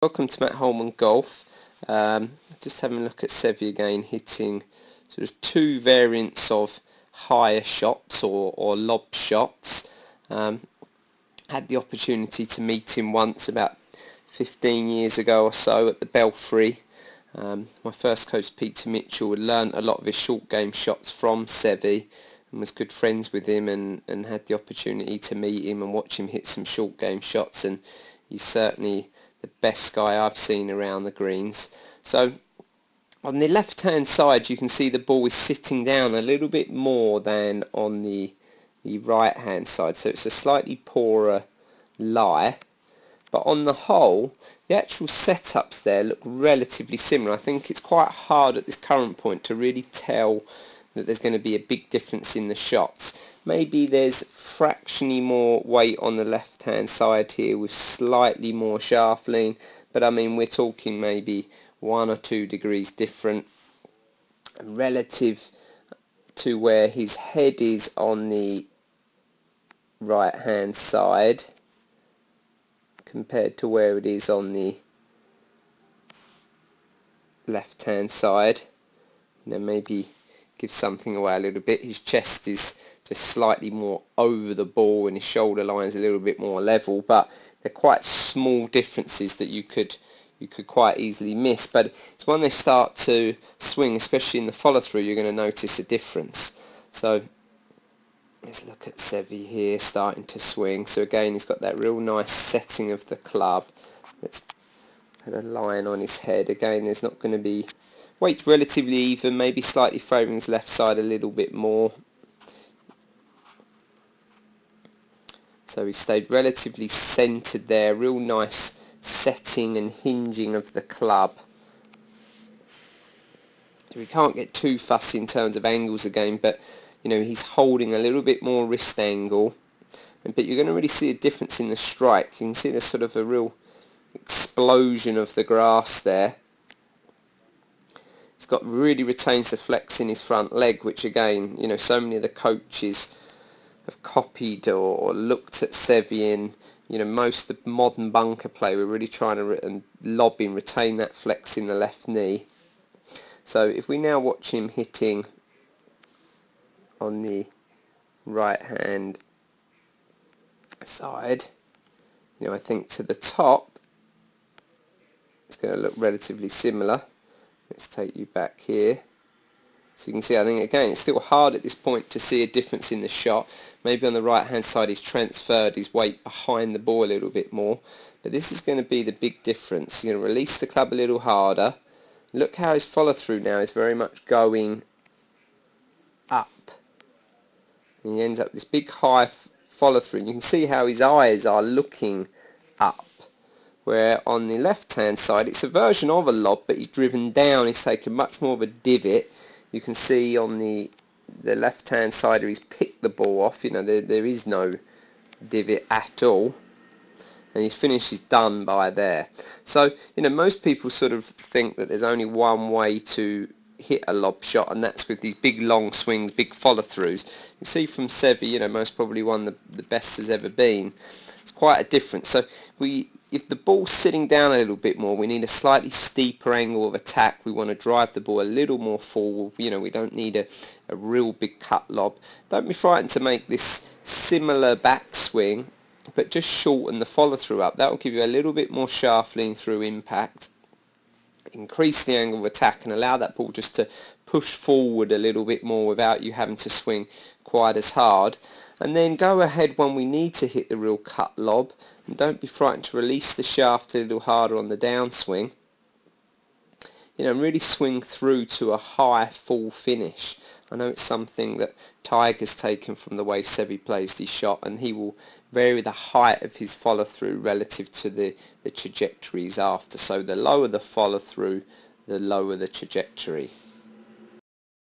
Welcome to Matt Holman Golf. Just having a look at Seve again, hitting sort of two variants of higher shots or lob shots. Had the opportunity to meet him once about 15 years ago or so at the Belfry. My first coach, Peter Mitchell, had learnt a lot of his short game shots from Seve and was good friends with him and had the opportunity to meet him and watch him hit some short game shots, and he's certainly the best guy I've seen around the greens. So on the left hand side you can see the ball is sitting down a little bit more than on the right hand side, so it's a slightly poorer lie, but on the whole the actual setups there look relatively similar. I think it's quite hard at this current point to really tell that there's going to be a big difference in the shots. Maybe there's fractionally more weight on the left hand side here with slightly more shaft lean, but I mean we're talking maybe 1 or 2 degrees different relative to where his head is on the right hand side compared to where it is on the left hand side. Maybe give something away a little bit. His chest is just slightly more over the ball and his shoulder line's a little bit more level, but they're quite small differences that you could quite easily miss. But it's when they start to swing, especially in the follow through, you're going to notice a difference. So let's look at Seve here starting to swing. So again, he's got that real nice setting of the club. Let's put a line on his head. Again, there's not going to be weight, relatively even, maybe slightly favouring his left side a little bit more. So he stayed relatively centred there, real nice setting and hinging of the club. So we can't get too fussy in terms of angles again, but he's holding a little bit more wrist angle, but you're going to really see a difference in the strike. You can see there's sort of a real explosion of the grass there. He's got really retains the flex in his front leg, which again, so many of the coaches have copied or looked at Seve in. Most of the modern bunker play, we're really trying to lobbing, retain that flex in the left knee. So if we now watch him hitting on the right hand side, I think to the top it's going to look relatively similar. Let's take you back here. So you can see, I think again it's still hard at this point to see a difference in the shot. Maybe on the right hand side he's transferred his weight behind the ball a little bit more, but this is going to be the big difference. You're going to release the club a little harder. Look how his follow through now is very much going up, and he ends up with this big high follow through, and you can see how his eyes are looking up, where on the left hand side it's a version of a lob, but he's driven down, he's taken much more of a divot. You can see on the left hand side he's picked the ball off, there is no divot at all, and his finish is done by there. So most people sort of think that there's only one way to hit a lob shot, and that's with these big long swings, big follow throughs. You see from Seve, most probably one of the best has ever been. It's quite a difference. So if the ball's sitting down a little bit more, we need a slightly steeper angle of attack. We want to drive the ball a little more forward. We don't need a real big cut lob. Don't be frightened to make this similar backswing, but just shorten the follow through up. That will give you a little bit more shaft lean through impact, increase the angle of attack, and allow that ball just to push forward a little bit more without you having to swing quite as hard. And then go ahead when we need to hit the real cut lob, and don't be frightened to release the shaft a little harder on the downswing, and really swing through to a high full finish. I know it's something that Tiger's taken from the way Seve plays his shot, and he will vary the height of his follow through relative to the trajectories after. So the lower the follow through, the lower the trajectory.